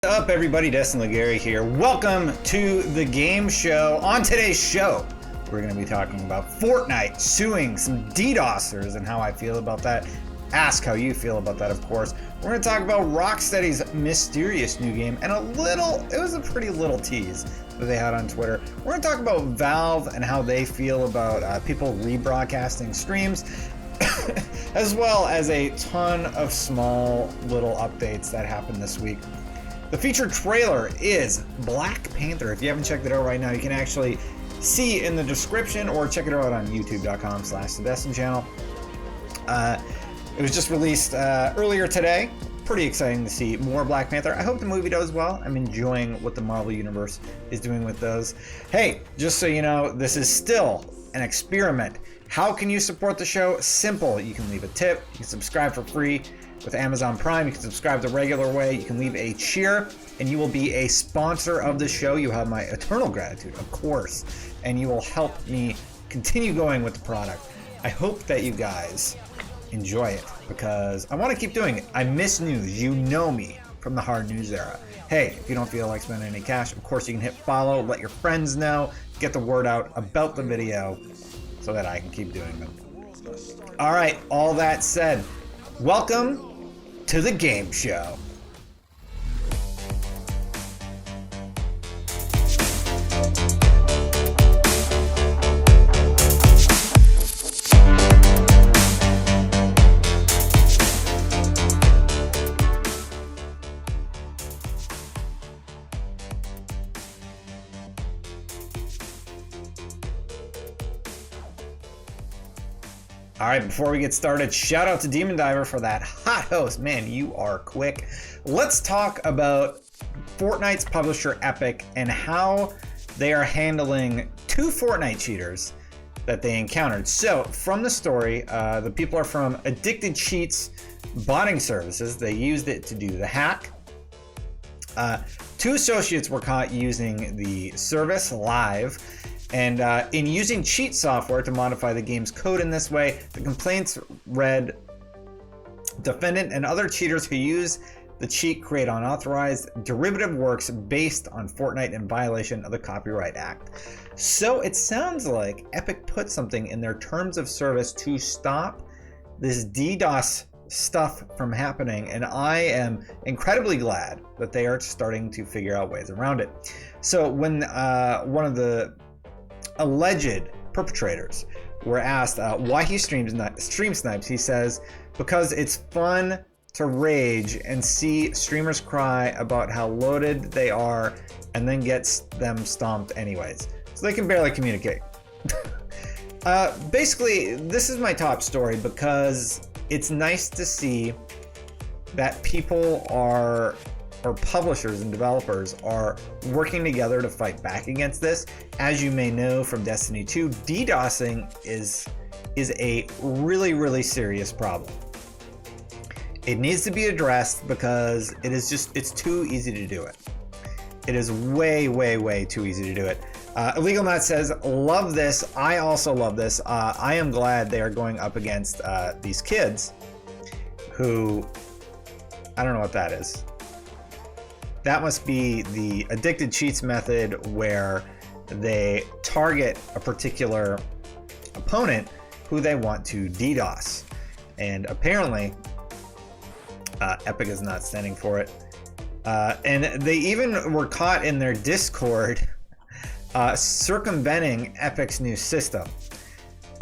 Up everybody, Destin here. Welcome to the game show. On today's show, we're going to be talking about Fortnite, suing some DDOSers and how I feel about that. Ask how you feel about that, of course. We're going to talk about Rocksteady's mysterious new game and it was a pretty little tease that they had on Twitter. We're going to talk about Valve and how they feel about people rebroadcasting streams, as well as a ton of small little updates that happened this week. The featured trailer is Black Panther. If you haven't checked it out right now, you can actually see in the description or check it out on youtube.com/the Destin channel. It was just released earlier today. Pretty exciting to see more Black Panther. I hope the movie does well. I'm enjoying what the Marvel Universe is doing with those. Hey, just so you know, this is still an experiment. How can you support the show? Simple. You can leave a tip. You can subscribe for free with Amazon Prime. You can subscribe the regular way. You can leave a cheer, and you will be a sponsor of the show. You have my eternal gratitude, of course, and you will help me continue going with the product. I hope that you guys enjoy it because I want to keep doing it. I miss news. You know me from the hard news era. Hey, if you don't feel like spending any cash, of course you can hit follow, let your friends know, get the word out about the video so that I can keep doing them. All right, all that said, welcome to the game show. All right, before we get started, shout out to Demon Diver for that hot host. Man, you are quick. Let's talk about Fortnite's publisher Epic and how they are handling two Fortnite cheaters that they encountered. So from the story, the people are from Addicted Cheats botting services. They used it to do the hack. Two associates were caught using the service live. And in using cheat software to modify the game's code in this way, the complaints read, defendant and other cheaters who use the cheat create unauthorized derivative works based on Fortnite in violation of the Copyright Act. So it sounds like Epic put something in their terms of service to stop this DDoS stuff from happening, and I am incredibly glad that they are starting to figure out ways around it. So when one of the alleged perpetrators were asked why he stream-snipes, he says, because it's fun to rage and see streamers cry about how loaded they are and then gets them stomped anyways. So they can barely communicate. Basically, this is my top story because it's nice to see that people or publishers and developers are working together to fight back against this. As you may know from Destiny 2, DDoSing is a really, really serious problem. It needs to be addressed because it's too easy to do it. It is way, way, way too easy to do it. Illegal Nut says, love this. I also love this. I am glad they are going up against these kids who, I don't know what that is. That must be the Addicted Cheats method where they target a particular opponent who they want to DDoS. And apparently, Epic is not standing for it. And they even were caught in their Discord circumventing Epic's new system.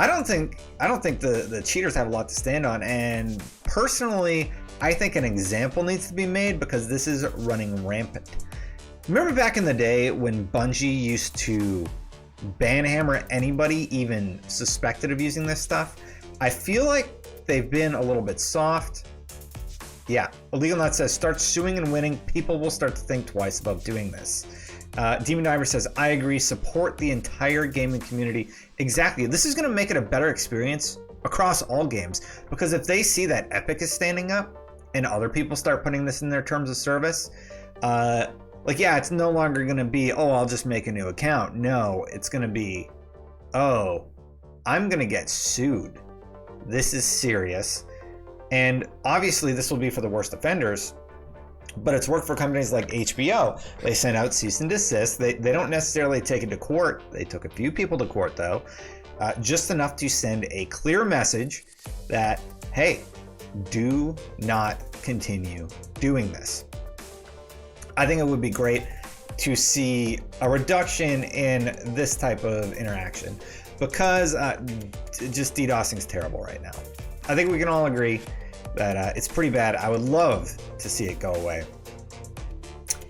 I don't think the cheaters have a lot to stand on, and personally, I think an example needs to be made because this is running rampant. Remember back in the day when Bungie used to banhammer anybody even suspected of using this stuff? I feel like they've been a little bit soft. Yeah, Illegal Nut says, start suing and winning. People will start to think twice about doing this. Demon Diver says, I agree, support the entire gaming community. Exactly, this is going to make it a better experience across all games, because if they see that Epic is standing up and other people start putting this in their terms of service, like, yeah, it's no longer going to be, oh, I'll just make a new account. No, it's going to be, oh, I'm going to get sued. This is serious. And obviously this will be for the worst offenders, but it's worked for companies like HBO. They sent out cease and desist. They don't necessarily take it to court. They took a few people to court though, just enough to send a clear message that, hey, do not continue doing this. I think it would be great to see a reduction in this type of interaction because just DDoSing is terrible right now. I think we can all agree that it's pretty bad. I would love to see it go away.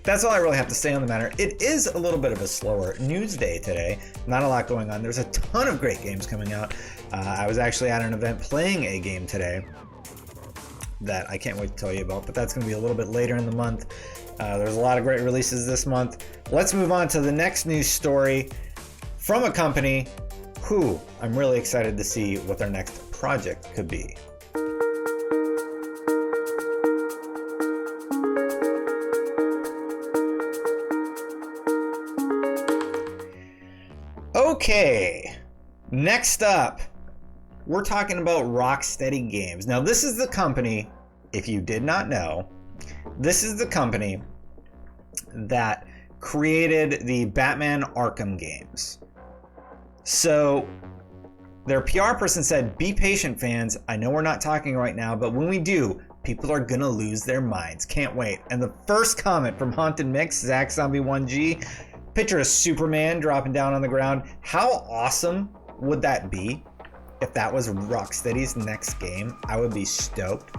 That's all I really have to say on the matter. It is a little bit of a slower news day today. Not a lot going on. There's a ton of great games coming out. I was actually at an event playing a game today that I can't wait to tell you about, but that's going to be a little bit later in the month. There's a lot of great releases this month. Let's move on to the next news story from a company who I'm really excited to see what their next project could be. Okay, next up, we're talking about Rocksteady Games. Now, this is the company, if you did not know, this is the company that created the Batman Arkham games. So their PR person said, be patient, fans. I know we're not talking right now, but when we do, people are gonna lose their minds. Can't wait. And the first comment from Haunted Mix, Zach Zombie 1G, picture of Superman dropping down on the ground. How awesome would that be if that was Rocksteady's next game? I would be stoked.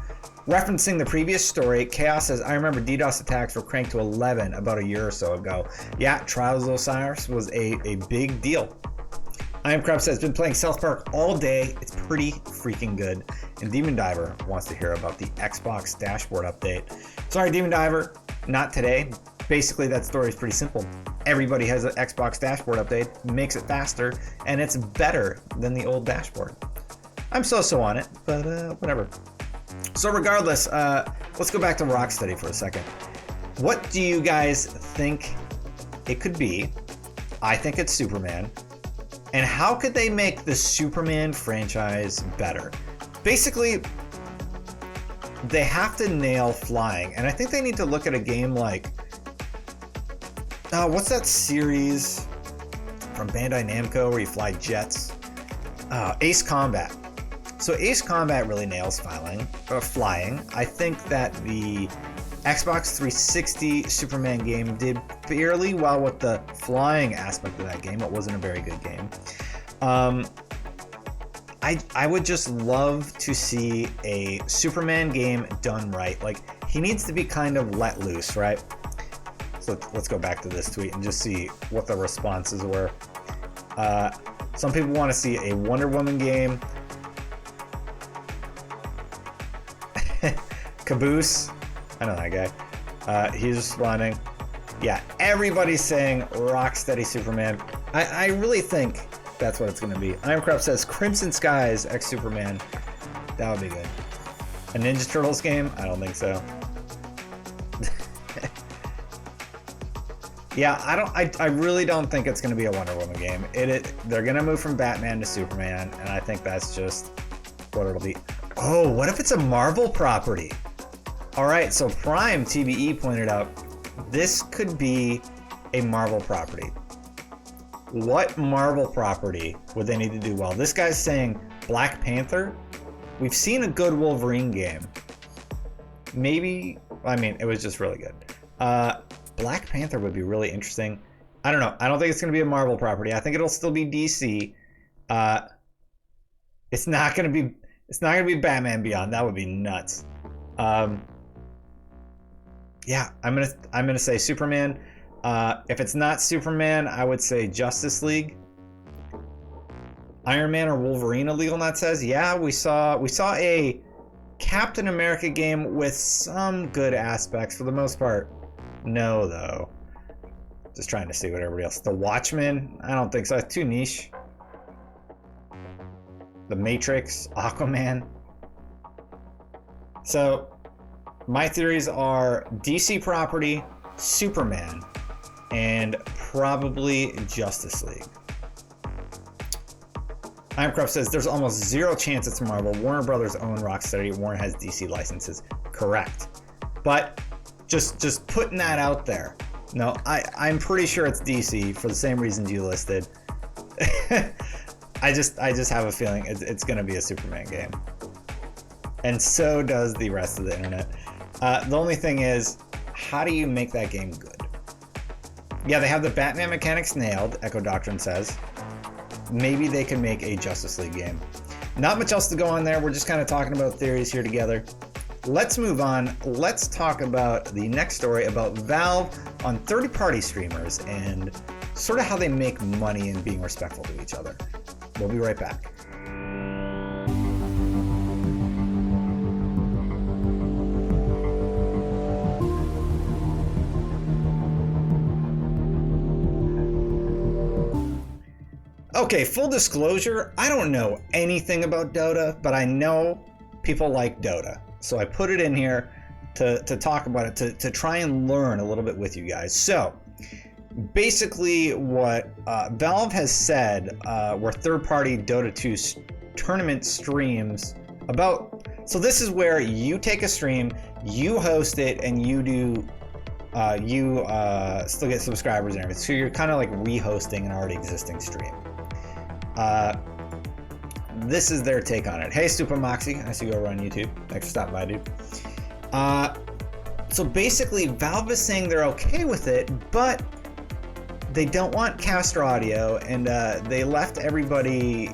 Referencing the previous story, Chaos says, I remember DDoS attacks were cranked to 11 about a year or so ago. Yeah, Trials of Osiris was a big deal. I Am Crab says, been playing South Park all day. It's pretty freaking good. And Demon Diver wants to hear about the Xbox dashboard update. Sorry, Demon Diver, not today. Basically, that story is pretty simple. Everybody has an Xbox dashboard update, makes it faster, and it's better than the old dashboard. I'm so on it, but whatever. So regardless, let's go back to Rocksteady for a second. What do you guys think it could be? I think it's Superman. And how could they make the Superman franchise better? Basically, they have to nail flying, and I think they need to look at a game like what's that series from Bandai Namco where you fly jets? Ace Combat. So Ace Combat really nails flying. I think that the Xbox 360 Superman game did fairly well with the flying aspect of that game. It wasn't a very good game. I would just love to see a Superman game done right. Like, he needs to be kind of let loose, right? So let's go back to this tweet and just see what the responses were. Some people want to see a Wonder Woman game. Caboose, I know that guy. He's responding. Yeah, everybody's saying Rocksteady Superman. I really think that's what it's going to be. Iron Crop says Crimson Skies X Superman. That would be good. A Ninja Turtles game? I don't think so. Yeah, I really don't think it's going to be a Wonder Woman game. They're going to move from Batman to Superman, and I think that's just what it'll be. Oh, what if it's a Marvel property? All right, so Prime TBE pointed out this could be a Marvel property. What Marvel property would they need to do well? This guy's saying Black Panther. We've seen a good Wolverine game. Maybe, I mean, it was just really good. Black Panther would be really interesting. I don't know. I don't think it's going to be a Marvel property. I think it'll still be DC. It's not going to be Batman Beyond. That would be nuts. Yeah, I'm gonna say Superman. If it's not Superman, I would say Justice League. Iron Man or Wolverine, Illegal Nut says. Yeah, we saw a Captain America game with some good aspects. For the most part, no though. Just trying to see what everybody else. The Watchmen, I don't think so. It's too niche. The Matrix, Aquaman. So my theories are DC property, Superman, and probably Justice League. Imcroft says there's almost zero chance it's Marvel. Warner Brothers own Rocksteady. Warner has DC licenses. Correct. But Just putting that out there. No, I'm pretty sure it's DC for the same reasons you listed. I just have a feeling it's going to be a Superman game. And so does the rest of the internet. The only thing is, how do you make that game good? Yeah, they have the Batman mechanics nailed, Echo Doctrine says. Maybe they can make a Justice League game. Not much else to go on there. We're just kind of talking about theories here together. Let's move on. Let's talk about the next story about Valve on third-party streamers and sort of how they make money and being respectful to each other. We'll be right back. Okay, full disclosure, I don't know anything about Dota, but I know people like Dota. So I put it in here to talk about it, to try and learn a little bit with you guys. So basically what Valve has said were third-party Dota 2 tournament streams about. So this is where you take a stream, you host it, and you do still get subscribers and everything. So you're kind of like re-hosting an already existing stream. This is their take on it. Hey, Stupid Moxie, I see you over on YouTube. Thanks for stopping by, dude. So basically, Valve is saying they're okay with it, but they don't want caster audio, and they left everybody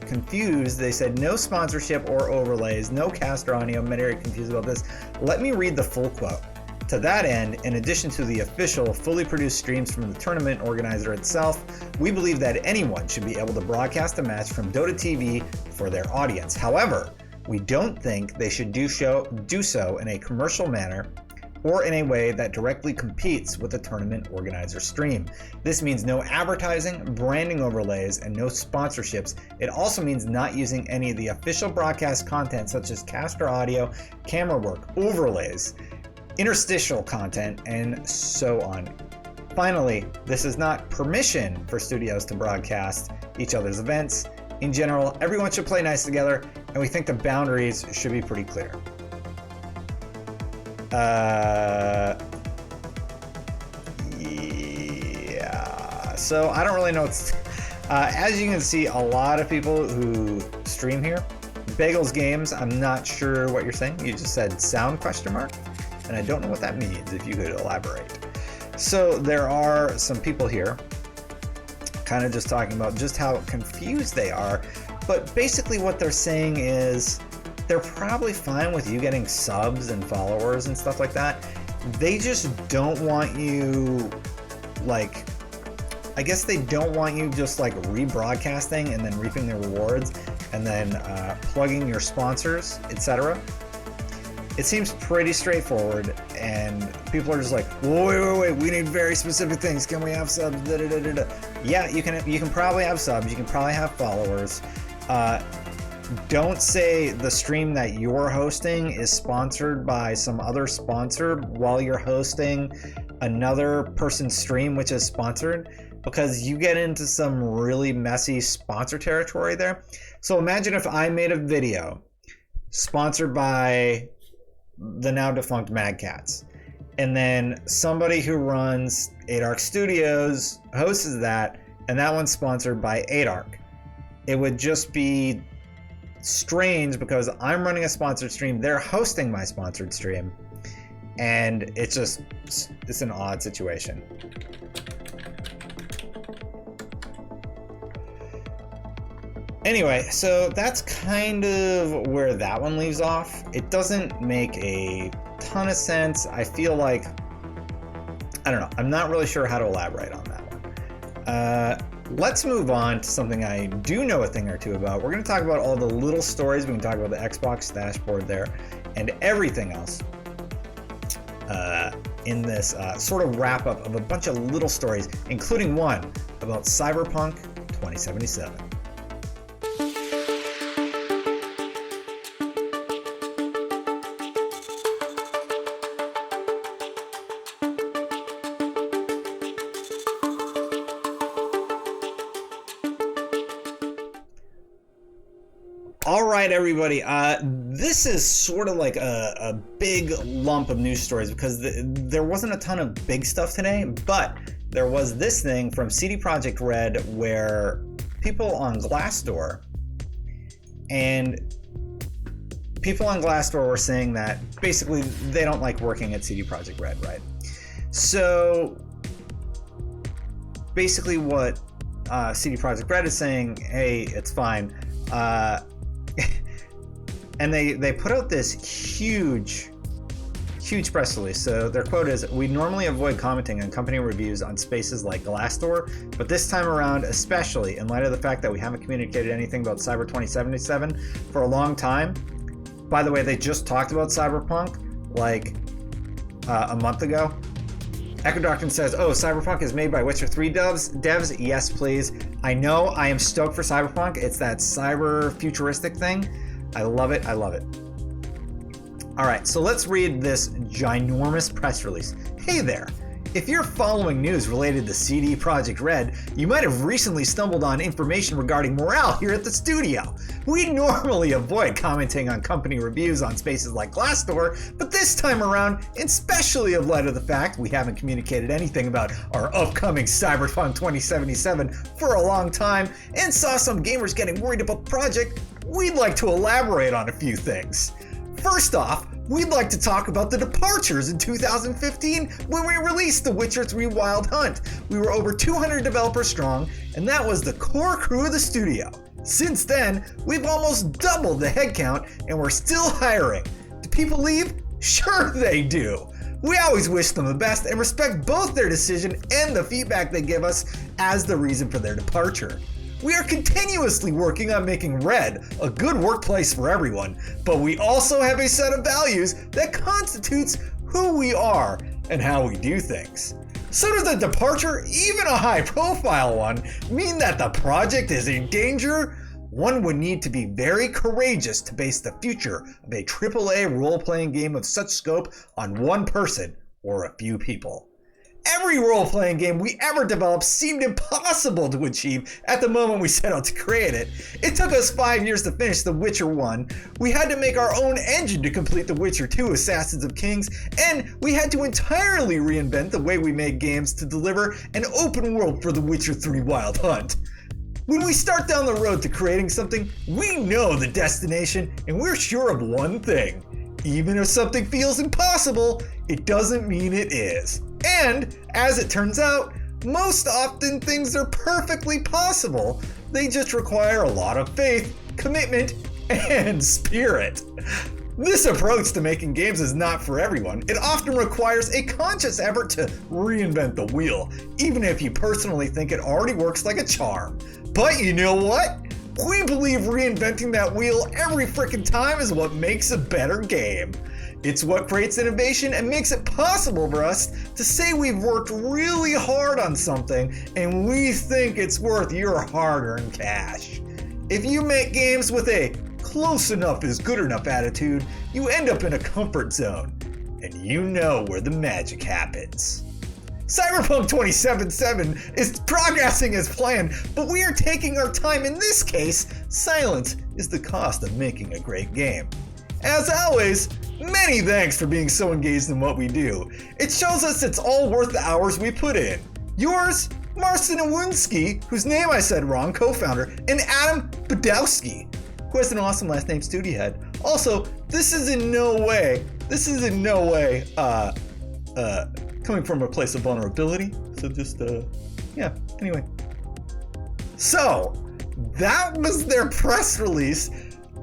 confused. They said no sponsorship or overlays, no caster audio. Many are confused about this. Let me read the full quote. To that end, in addition to the official, fully produced streams from the tournament organizer itself, we believe that anyone should be able to broadcast a match from Dota TV for their audience. However, we don't think they should do so in a commercial manner or in a way that directly competes with the tournament organizer stream. This means no advertising, branding overlays, and no sponsorships. It also means not using any of the official broadcast content such as caster audio, camera work, overlays, interstitial content, and so on. Finally, this is not permission for studios to broadcast each other's events. In general, everyone should play nice together, and we think the boundaries should be pretty clear. Yeah, so I don't really know what's... as you can see, a lot of people who stream here, Bagels Games, I'm not sure what you're saying. You just said sound question mark? And I don't know what that means, if you could elaborate. So there are some people here kind of just talking about just how confused they are, but basically what they're saying is they're probably fine with you getting subs and followers and stuff like that. They just don't want you, like, I guess they don't want you just like rebroadcasting and then reaping the rewards and then plugging your sponsors, etc. It seems pretty straightforward, and people are just like, wait, we need very specific things. Can we have subs? Da, da, da, da, da. Yeah, you can probably have subs. You can probably have followers. Don't say the stream that you're hosting is sponsored by some other sponsor while you're hosting another person's stream which is sponsored, because you get into some really messy sponsor territory there. So imagine if I made a video sponsored by the now defunct Mad Cats, and then somebody who runs 8ARC Studios hosts that, and that one's sponsored by 8ARC. It would just be strange because I'm running a sponsored stream, they're hosting my sponsored stream, and it's an odd situation. Anyway, so that's kind of where that one leaves off. It doesn't make a ton of sense. I feel like, I don't know, I'm not really sure how to elaborate on that one. Let's move on to something I do know a thing or two about. We're going to talk about all the little stories. We can talk about the Xbox dashboard there and everything else in this sort of wrap up of a bunch of little stories, including one about Cyberpunk 2077. All right, everybody. This is sort of like a big lump of news stories because there wasn't a ton of big stuff today, but there was this thing from CD Projekt Red where people on Glassdoor were saying that basically they don't like working at CD Projekt Red, right? So basically what CD Projekt Red is saying, hey, it's fine. And they put out this huge press release. So their quote is, "We normally avoid commenting on company reviews on spaces like Glassdoor, but this time around, especially in light of the fact that we haven't communicated anything about Cyber 2077 for a long time." By the way, they just talked about Cyberpunk like a month ago. Echo Doctrine says, "Oh, Cyberpunk is made by Witcher 3 devs. Yes, please. I know. I am stoked for Cyberpunk. It's that cyber futuristic thing. I love it. I love it." All right, so let's read this ginormous press release. Hey there. If you're following news related to CD Projekt Red, you might have recently stumbled on information regarding morale here at the studio. We normally avoid commenting on company reviews on spaces like Glassdoor, but this time around, especially in light of the fact we haven't communicated anything about our upcoming Cyberpunk 2077 for a long time and saw some gamers getting worried about the project, we'd like to elaborate on a few things. First off, we'd like to talk about the departures in 2015 when we released The Witcher 3 Wild Hunt. We were over 200 developers strong, and that was the core crew of the studio. Since then, we've almost doubled the headcount, and we're still hiring. Do people leave? Sure they do. We always wish them the best and respect both their decision and the feedback they give us as the reason for their departure. We are continuously working on making Red a good workplace for everyone, but we also have a set of values that constitutes who we are and how we do things. So does the departure, even a high-profile one, mean that the project is in danger? One would need to be very courageous to base the future of a AAA role-playing game of such scope on one person or a few people. Every role-playing game we ever developed seemed impossible to achieve at the moment we set out to create it. It took us 5 years to finish The Witcher 1, we had to make our own engine to complete The Witcher 2 Assassins of Kings, and we had to entirely reinvent the way we made games to deliver an open world for The Witcher 3 Wild Hunt. When we start down the road to creating something, we know the destination, and we're sure of one thing. Even if something feels impossible, it doesn't mean it is. And, as it turns out, most often things are perfectly possible. They just require a lot of faith, commitment, and spirit. This approach to making games is not for everyone. It often requires a conscious effort to reinvent the wheel, even if you personally think it already works like a charm. But you know what? We believe reinventing that wheel every frickin' time is what makes a better game. It's what creates innovation and makes it possible for us to say we've worked really hard on something and we think it's worth your hard-earned cash. If you make games with a close enough is good enough attitude, you end up in a comfort zone, and you know where the magic happens. Cyberpunk 2077 is progressing as planned, but we are taking our time. In this case, silence is the cost of making a great game. As always, many thanks for being so engaged in what we do. It shows us it's all worth the hours we put in. Yours, Marcin Awinski, whose name I said wrong, co-founder, and Adam Badowski, who has an awesome last name, Studiohead. Also, this is in no way coming from a place of vulnerability. So just, yeah, anyway. So, that was their press release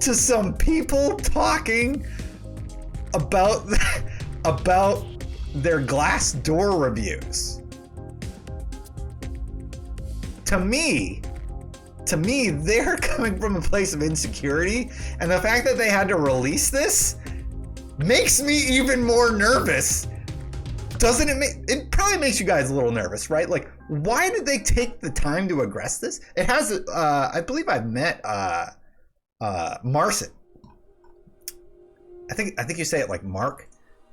to some people talking about their Glassdoor reviews. To me, they're coming from a place of insecurity, and the fact that they had to release this makes me even more nervous. Doesn't it it probably makes you guys a little nervous, right? Like, why did they take the time to address this? It has, I believe I've met Marcin. I think you say it like Mark.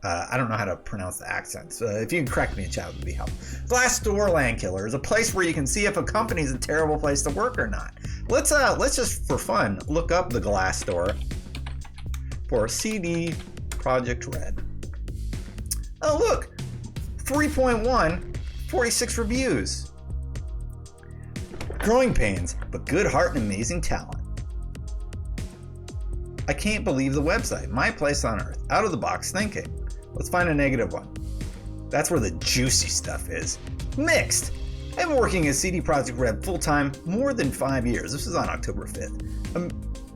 I don't know how to pronounce the accents. If you can correct me in chat, it would be helpful. Glassdoor Landkiller is a place where you can see if a company is a terrible place to work or not. Let's just for fun look up the Glassdoor for CD Projekt Red. Oh look, 3.1, 46 reviews. Growing pains, but good heart and amazing talent. I can't believe the website. My place on earth. Out of the box thinking. Let's find a negative one. That's where the juicy stuff is. Mixed. I've been working at CD Projekt Red full-time more than 5 years. This was on October 5th.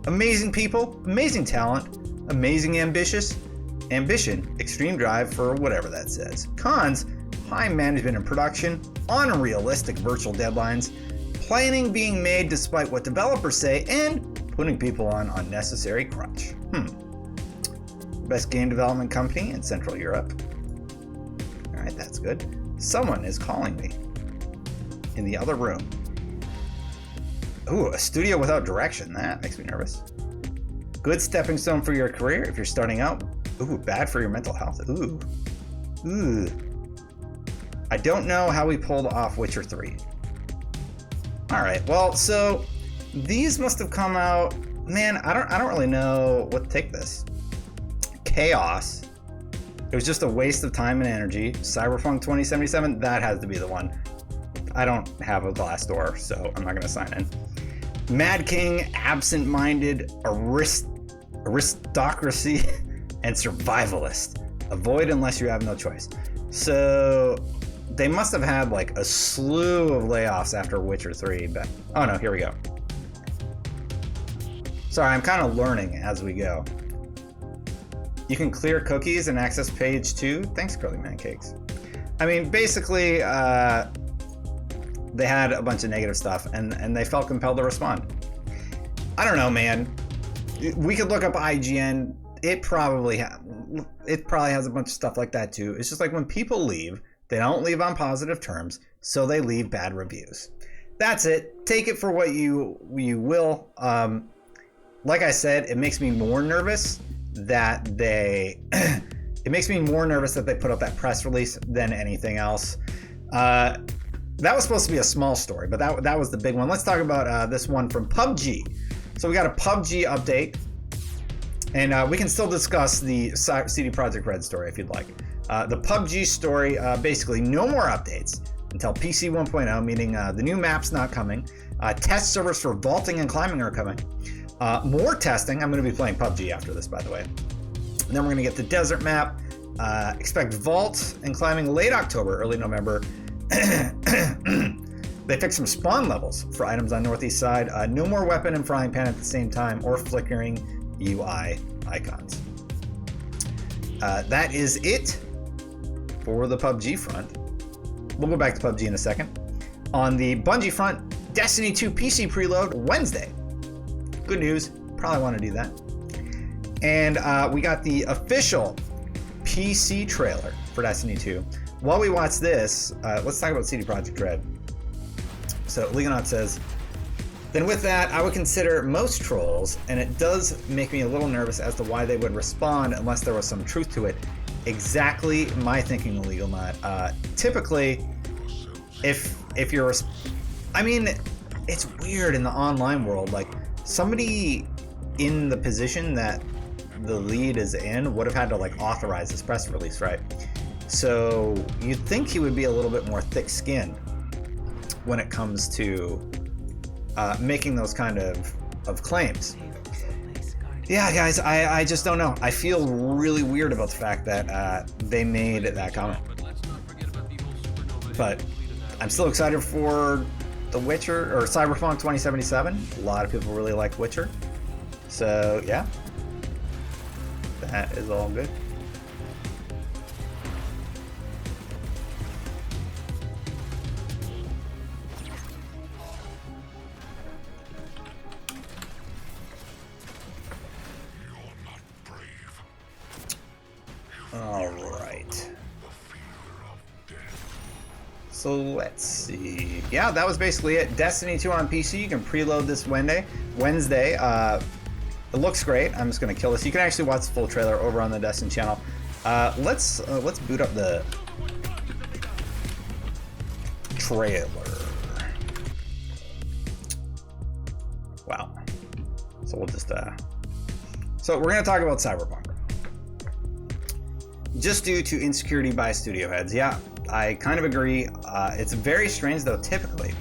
Amazing people, amazing talent, amazing ambition, extreme drive for whatever that says. Cons, high management and production, unrealistic virtual deadlines, planning being made despite what developers say, and putting people on unnecessary crunch. Best game development company in Central Europe. All right, that's good. Someone is calling me in the other room. Ooh, a studio without direction. That makes me nervous. Good stepping stone for your career if you're starting out. Ooh, bad for your mental health. Ooh. I don't know how we pulled off Witcher 3. All right, well, so these must have come out. Man, I don't really know what to take this. Chaos. It was just a waste of time and energy. Cyberpunk 2077, that has to be the one. I don't have a Glassdoor, so I'm not gonna sign in. Mad King, absent-minded, aristocracy, and survivalist. Avoid unless you have no choice. So they must have had like a slew of layoffs after Witcher 3, but oh no, here we go. Sorry, I'm kind of learning as we go. You can clear cookies and access page 2. Thanks, Curly Man Cakes. I mean, basically, they had a bunch of negative stuff, and they felt compelled to respond. I don't know, man. We could look up IGN. It probably has a bunch of stuff like that too. It's just like when people leave, they don't leave on positive terms, so they leave bad reviews. That's it. Take it for what you will. Like I said, it makes me more nervous that they put up that press release than anything else. That was supposed to be a small story, but that was the big one. Let's talk about this one from PUBG. So we got a PUBG update, and we can still discuss the CD Projekt Red story if you'd like. The PUBG story, basically no more updates until PC 1.0, meaning the new map's not coming. Test servers for vaulting and climbing are coming. More testing. I'm going to be playing PUBG after this, by the way. And then we're going to get the desert map. Expect vault and climbing late October, early November. They fixed some spawn levels for items on northeast side. No more weapon and frying pan at the same time or flickering UI icons. That is it for the PUBG front. We'll go back to PUBG in a second. On the Bungie front, Destiny 2 PC preload Wednesday. Good news, probably want to do that. And we got the official PC trailer for Destiny 2. While we watch this, let's talk about CD Projekt Red. So Legonaut says, then with that, I would consider most trolls, and it does make me a little nervous as to why they would respond unless there was some truth to it. Exactly my thinking, Legonaut. Typically, if you're, I mean, it's weird in the online world, like, somebody in the position that the lead is in would have had to like authorize this press release, right? So you'd think he would be a little bit more thick-skinned when it comes to making those kind of claims. Yeah, guys, I just don't know. I feel really weird about the fact that they made that comment. But I'm still excited for The Witcher, or Cyberpunk 2077. A lot of people really like Witcher. So, yeah. That is all good. All right. So let's see. Yeah, that was basically it. Destiny 2 on PC. You can preload this Wednesday. It looks great. I'm just going to kill this. You can actually watch the full trailer over on the Destin channel. Let's boot up the trailer. Wow. So we'll just so we're gonna talk about Cyberpunk. Just due to insecurity by studio heads. Yeah, I kind of agree. It's very strange though, typically.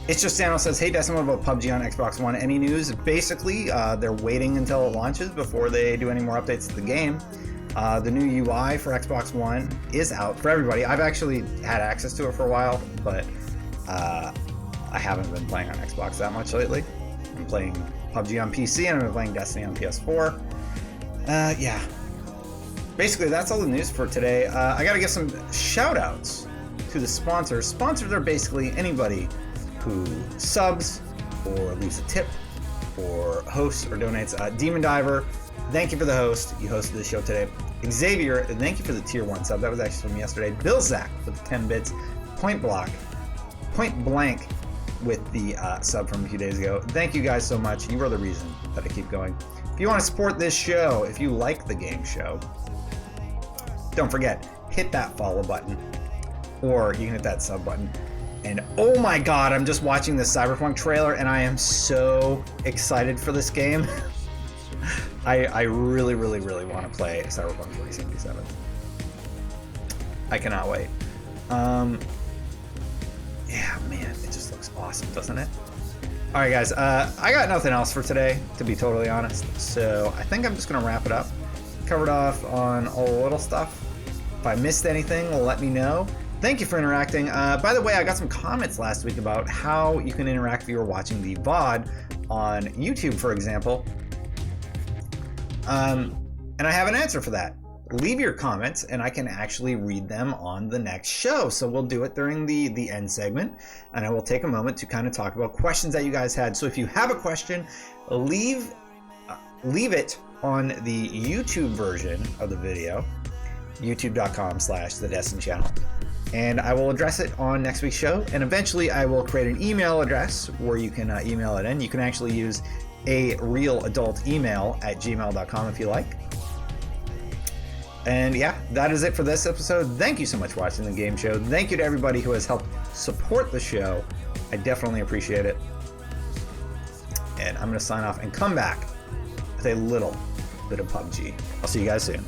It's just Daniel says, hey Destin, what about PUBG on Xbox One? Any news? Basically, they're waiting until it launches before they do any more updates to the game. The new UI for Xbox One is out for everybody. I've actually had access to it for a while, but I haven't been playing on Xbox that much lately. I'm playing PUBG on PC and I've been playing Destiny on PS4. Yeah. Basically, that's all the news for today. I gotta give some shout outs to the sponsors. Sponsors are basically anybody who subs or leaves a tip or hosts or donates. Demon Diver, thank you for the host. You hosted the show today. Xavier, thank you for the tier 1 sub. That was actually from yesterday. Bill Zach with the 10 bits. Point Blank with the sub from a few days ago. Thank you guys so much. You are the reason that I keep going. If you want to support this show, if you like the game show, don't forget, hit that follow button, or you can hit that sub button. And oh my god, I'm just watching the Cyberpunk trailer and I am so excited for this game. I really, really, really want to play Cyberpunk 2077. I cannot wait. Yeah, man, it just looks awesome, doesn't it? All right, guys, I got nothing else for today, to be totally honest. So I think I'm just gonna wrap it up. Covered off on all the little stuff. If I missed anything, let me know. Thank you for interacting. By the way, I got some comments last week about how you can interact if you were watching the VOD on YouTube, for example. And I have an answer for that. Leave your comments and I can actually read them on the next show. So we'll do it during the end segment, and I will take a moment to kind of talk about questions that you guys had. So if you have a question, leave it on the YouTube version of the video, youtube.com/the Destin channel. And I will address it on next week's show. And eventually I will create an email address where you can email it in. You can actually use a real adult email at gmail.com if you like. And yeah, that is it for this episode. Thank you so much for watching the game show. Thank you to everybody who has helped support the show. I definitely appreciate it. And I'm going to sign off and come back with a little bit of PUBG. I'll see you guys soon.